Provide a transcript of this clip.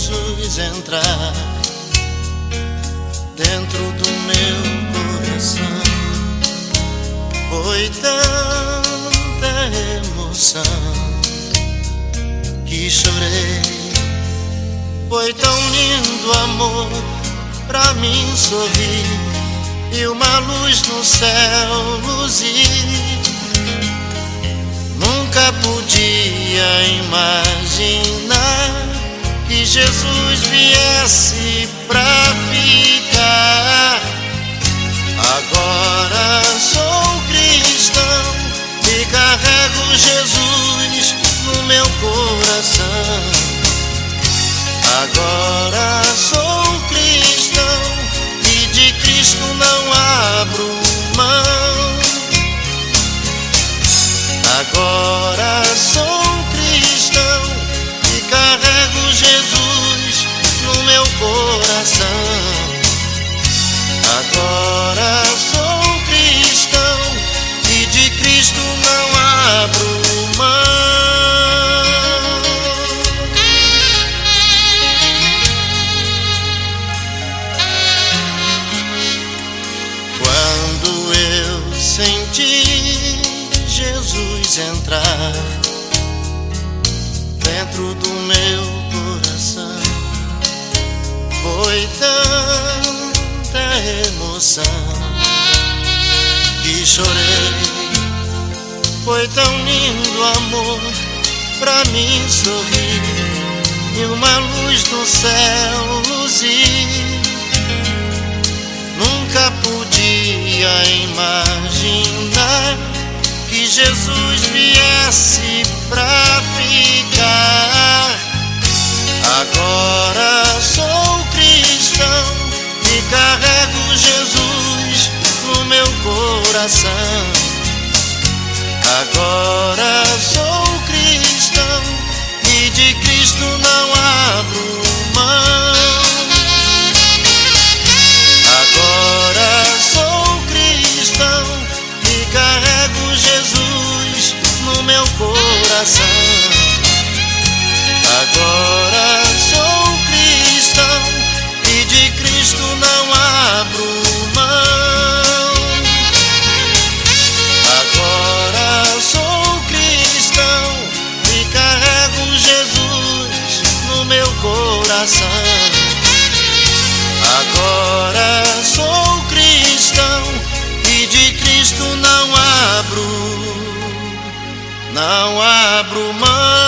Jesus entrar dentro do meu coração. Foi tanta emoção que chorei. Foi tão lindo amor pra mim sorrir e uma luz no céu luzir. Nunca podia imaginar que Jesus viesse pra ficar. Agora sou cristão e carrego Jesus no meu coração. Agora sou cristão e de Cristo não abro mão. Agora sou cristão e carrego Jesus no meu coração. Agora sou cristão e de Cristo não abro mão. Quando eu senti Jesus entrar dentro do meu coração, foi tanta emoção que chorei. Foi tão lindo amor pra mim sorrir e uma luz no céu luzir. Nunca podia imaginar que Jesus viesse pra ficar. Agora sou cristão e carrego Jesus no meu coração. Agora sou cristão e de Cristo não abro mão. Agora sou cristão e carrego Jesus no meu coração. Agora sou cristão e de Cristo não abro mão. Agora sou cristão e carrego Jesus no meu coração. Agora sou cristão e de Cristo não abro mão.